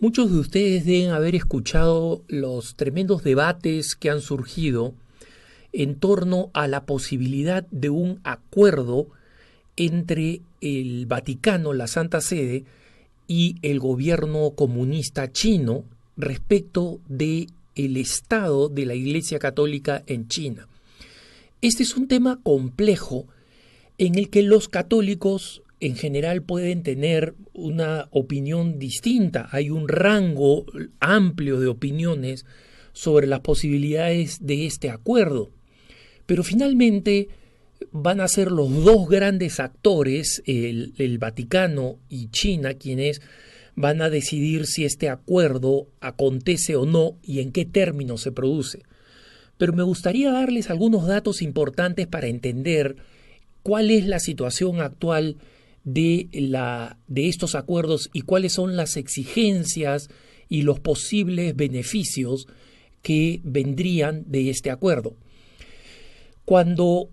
Muchos de ustedes deben haber escuchado los tremendos debates que han surgido en torno a la posibilidad de un acuerdo entre el Vaticano, la Santa Sede, y el gobierno comunista chino respecto del estado de la Iglesia Católica en China. Este es un tema complejo en el que los católicos en general pueden tener una opinión distinta. Hay un rango amplio de opiniones sobre las posibilidades de este acuerdo. Pero finalmente van a ser los dos grandes actores, el Vaticano y China, quienes van a decidir si este acuerdo acontece o no y en qué términos se produce. Pero me gustaría darles algunos datos importantes para entender cuál es la situación actual de estos acuerdos y cuáles son las exigencias y los posibles beneficios que vendrían de este acuerdo. Cuando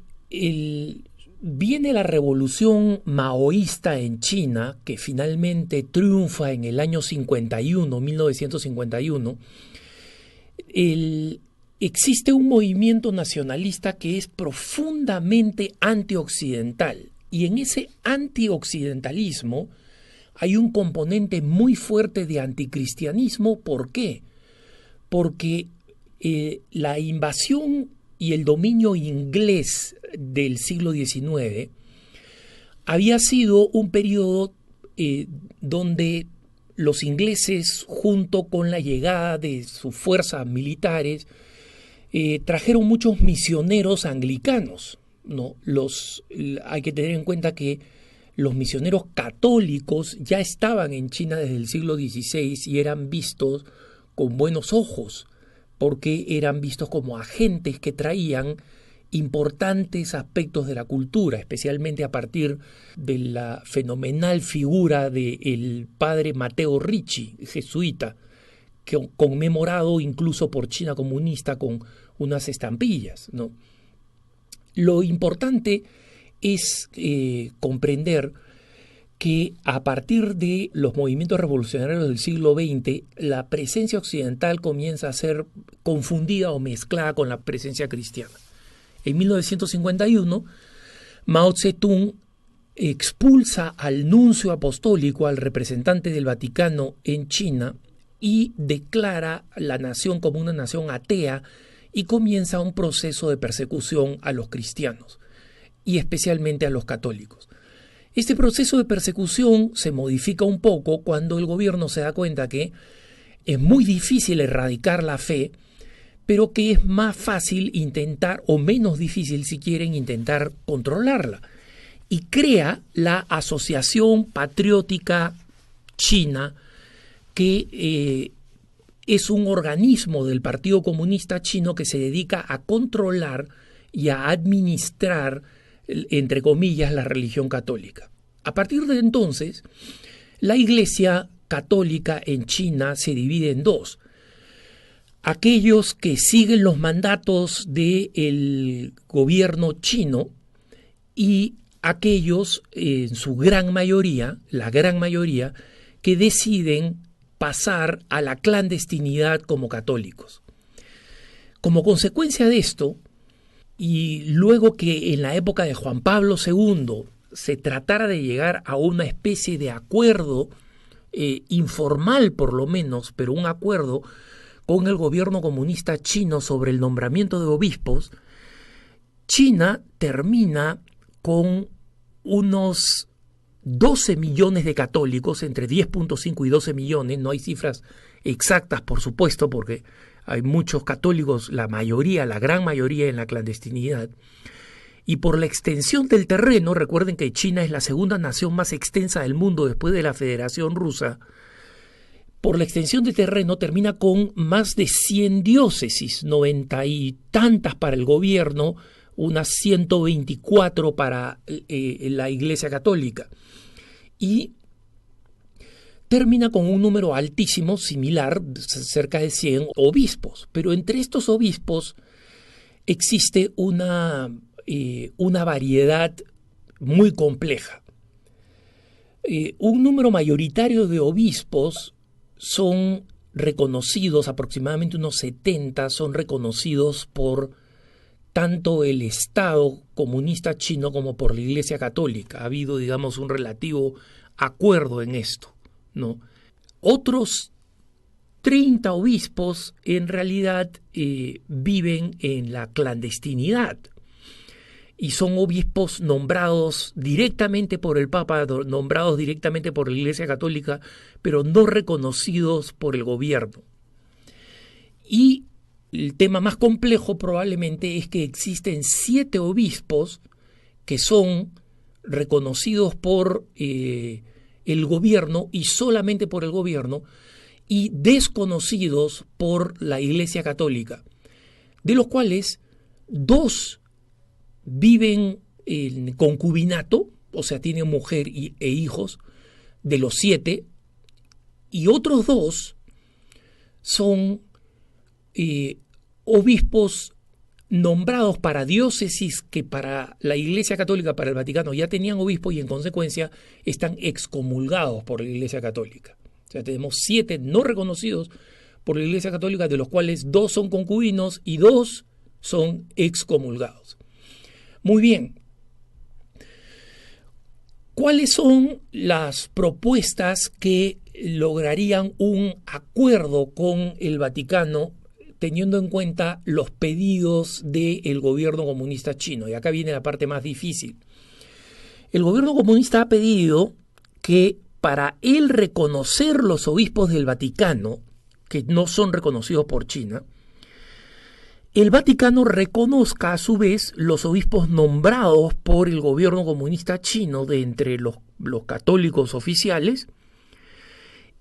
viene la revolución maoísta en China, que finalmente triunfa en el año 1951, existe un movimiento nacionalista que es profundamente antioccidental. Y en ese antioccidentalismo hay un componente muy fuerte de anticristianismo. ¿Por qué? Porque la invasión y el dominio inglés del siglo XIX había sido un periodo donde los ingleses, junto con la llegada de sus fuerzas militares, trajeron muchos misioneros anglicanos, ¿no? Hay que tener en cuenta que los misioneros católicos ya estaban en China desde el siglo XVI y eran vistos con buenos ojos, porque eran vistos como agentes que traían importantes aspectos de la cultura, especialmente a partir de la fenomenal figura del padre Matteo Ricci, jesuita, que conmemorado incluso por China comunista con unas estampillas, ¿no? Lo importante es comprender que a partir de los movimientos revolucionarios del siglo XX, la presencia occidental comienza a ser confundida o mezclada con la presencia cristiana. En 1951, Mao Zedong expulsa al nuncio apostólico, al representante del Vaticano en China, y declara la nación como una nación atea y comienza un proceso de persecución a los cristianos y especialmente a los católicos. Este proceso de persecución se modifica un poco cuando el gobierno se da cuenta que es muy difícil erradicar la fe, pero que es más fácil intentar, o menos difícil si quieren, intentar controlarla. Y crea la Asociación Patriótica China, que es un organismo del Partido Comunista Chino que se dedica a controlar y a administrar, entre comillas, la religión católica. A partir de entonces, la Iglesia católica en China se divide en dos. Aquellos que siguen los mandatos del gobierno chino y aquellos, en su gran mayoría, la gran mayoría, que deciden pasar a la clandestinidad como católicos. Como consecuencia de esto, y luego que en la época de Juan Pablo II se tratara de llegar a una especie de acuerdo informal por lo menos, pero un acuerdo con el gobierno comunista chino sobre el nombramiento de obispos, China termina con unos 12 millones de católicos, entre 10.5 y 12 millones, no hay cifras exactas por supuesto porque hay muchos católicos, la mayoría, la gran mayoría en la clandestinidad, y por la extensión del terreno, recuerden que China es la segunda nación más extensa del mundo después de la Federación Rusa, por la extensión de terreno termina con más de 100 diócesis, 90 y tantas para el gobierno, unas 124 para la Iglesia Católica. Y termina con un número altísimo, similar, cerca de 100 obispos. Pero entre estos obispos existe una variedad muy compleja. Un número mayoritario de obispos son reconocidos, aproximadamente unos 70 son reconocidos por tanto el Estado comunista chino como por la Iglesia Católica. Ha habido, digamos, un relativo acuerdo en esto, ¿no? Otros 30 obispos en realidad viven en la clandestinidad y son obispos nombrados directamente por el Papa, nombrados directamente por la Iglesia Católica, pero no reconocidos por el gobierno. Y el tema más complejo probablemente es que existen 7 obispos que son reconocidos por el gobierno y solamente por el gobierno, y desconocidos por la Iglesia Católica, de los cuales 2 viven en concubinato, o sea, tienen mujer e hijos, de los 7, y otros 2 son obispos nombrados para diócesis que para la Iglesia Católica, para el Vaticano, ya tenían obispo y en consecuencia están excomulgados por la Iglesia Católica. O sea, tenemos 7 no reconocidos por la Iglesia Católica, de los cuales 2 son concubinos y 2 son excomulgados. Muy bien. ¿Cuáles son las propuestas que lograrían un acuerdo con el Vaticano teniendo en cuenta los pedidos del gobierno comunista chino? Y acá viene la parte más difícil. El gobierno comunista ha pedido que para él reconocer los obispos del Vaticano, que no son reconocidos por China, el Vaticano reconozca a su vez los obispos nombrados por el gobierno comunista chino de entre los católicos oficiales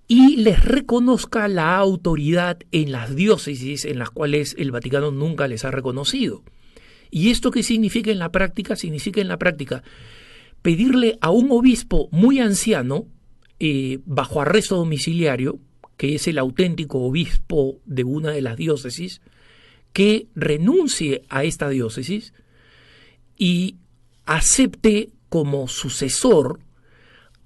y les reconozca la autoridad en las diócesis en las cuales el Vaticano nunca les ha reconocido. ¿Y esto qué significa en la práctica? Significa en la práctica pedirle a un obispo muy anciano, bajo arresto domiciliario, que es el auténtico obispo de una de las diócesis, que renuncie a esta diócesis y acepte como sucesor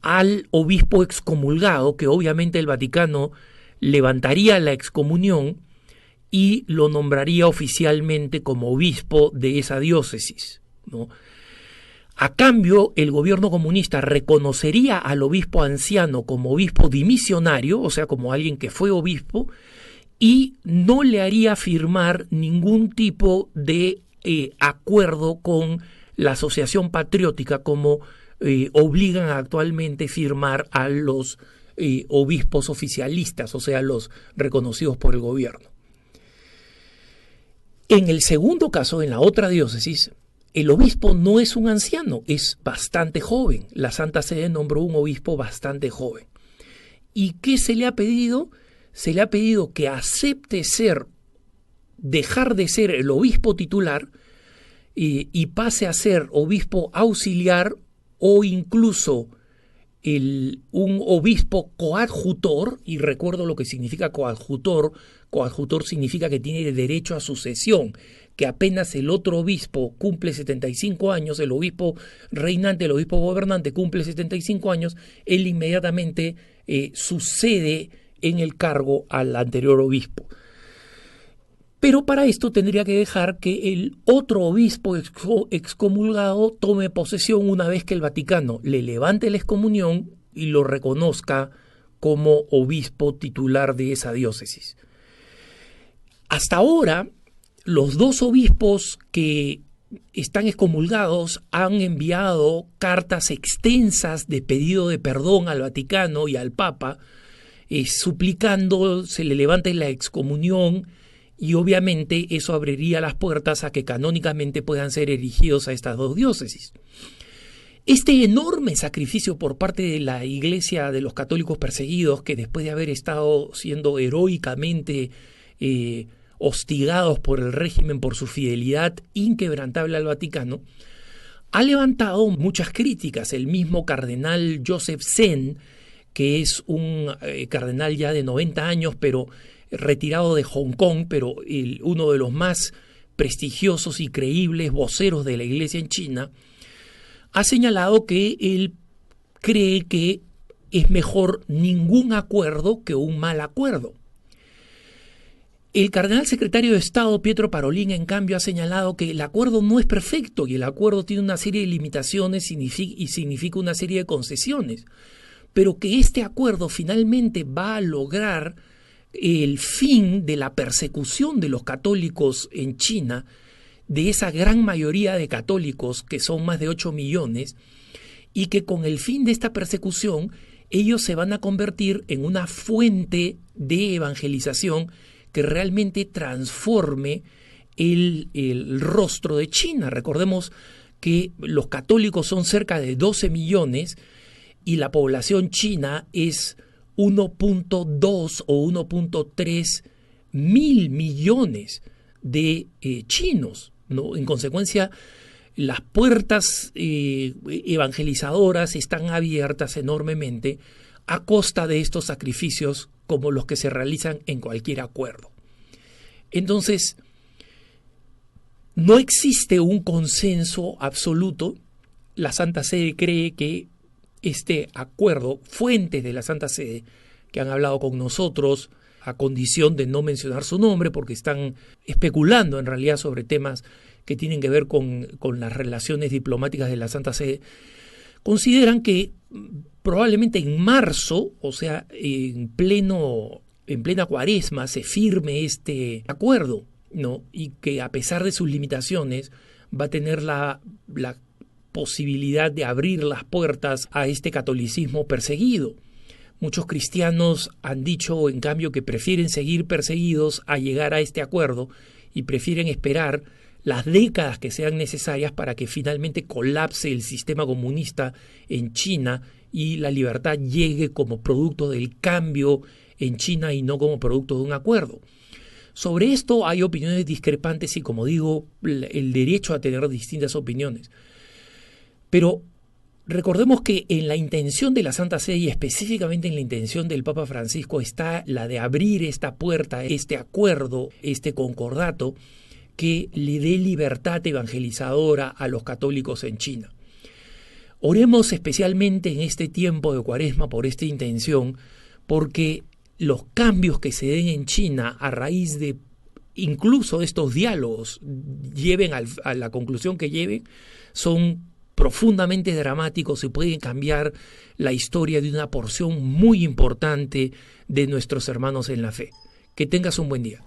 al obispo excomulgado, que obviamente el Vaticano levantaría la excomunión y lo nombraría oficialmente como obispo de esa diócesis, ¿no? A cambio, el gobierno comunista reconocería al obispo anciano como obispo dimisionario, o sea, como alguien que fue obispo, y no le haría firmar ningún tipo de acuerdo con la asociación patriótica como obligan actualmente a firmar a los obispos oficialistas, o sea, los reconocidos por el gobierno. En el segundo caso, en la otra diócesis, el obispo no es un anciano, es bastante joven. La Santa Sede nombró un obispo bastante joven. ¿Y qué se le ha pedido? Se le ha pedido que acepte dejar de ser el obispo titular y pase a ser obispo auxiliar o incluso un obispo coadjutor, y recuerdo lo que significa coadjutor. Coadjutor significa que tiene derecho a sucesión, que apenas el otro obispo cumple 75 años, el obispo reinante, el obispo gobernante cumple 75 años, él inmediatamente sucede en el cargo al anterior obispo. Pero para esto tendría que dejar que el otro obispo excomulgado tome posesión una vez que el Vaticano le levante la excomunión y lo reconozca como obispo titular de esa diócesis. Hasta ahora, los 2 obispos que están excomulgados han enviado cartas extensas de pedido de perdón al Vaticano y al Papa, suplicando se le levante la excomunión, y obviamente eso abriría las puertas a que canónicamente puedan ser erigidos a estas 2 diócesis. Este enorme sacrificio por parte de la Iglesia de los católicos perseguidos, que después de haber estado siendo heroicamente hostigados por el régimen por su fidelidad inquebrantable al Vaticano, ha levantado muchas críticas. El mismo cardenal Joseph Zen, que es un cardenal ya de 90 años, pero retirado de Hong Kong, pero uno de los más prestigiosos y creíbles voceros de la Iglesia en China, ha señalado que él cree que es mejor ningún acuerdo que un mal acuerdo. El cardenal secretario de Estado, Pietro Parolin, en cambio, ha señalado que el acuerdo no es perfecto y el acuerdo tiene una serie de limitaciones y significa una serie de concesiones, pero que este acuerdo finalmente va a lograr el fin de la persecución de los católicos en China, de esa gran mayoría de católicos, que son más de 8 millones, y que con el fin de esta persecución ellos se van a convertir en una fuente de evangelización que realmente transforme el rostro de China. Recordemos que los católicos son cerca de 12 millones y la población china es 1.2 o 1.3 mil millones de chinos, ¿no? En consecuencia, las puertas evangelizadoras están abiertas enormemente a costa de estos sacrificios como los que se realizan en cualquier acuerdo. Entonces, no existe un consenso absoluto. La Santa Sede cree que este acuerdo, fuentes de la Santa Sede que han hablado con nosotros, a condición de no mencionar su nombre, porque están especulando en realidad sobre temas que tienen que ver con las relaciones diplomáticas de la Santa Sede, consideran que probablemente en marzo, o sea, en plena Cuaresma, se firme este acuerdo, ¿no? Y que a pesar de sus limitaciones va a tener la posibilidad de abrir las puertas a este catolicismo perseguido. Muchos cristianos han dicho, en cambio, que prefieren seguir perseguidos a llegar a este acuerdo y prefieren esperar las décadas que sean necesarias para que finalmente colapse el sistema comunista en China y la libertad llegue como producto del cambio en China y no como producto de un acuerdo. Sobre esto hay opiniones discrepantes y, como digo, el derecho a tener distintas opiniones. Pero recordemos que en la intención de la Santa Sede y específicamente en la intención del Papa Francisco está la de abrir esta puerta, este acuerdo, este concordato que le dé libertad evangelizadora a los católicos en China. Oremos especialmente en este tiempo de Cuaresma por esta intención, porque los cambios que se den en China a raíz de incluso estos diálogos lleven a la conclusión que lleven, son profundamente dramáticos y pueden cambiar la historia de una porción muy importante de nuestros hermanos en la fe. Que tengas un buen día.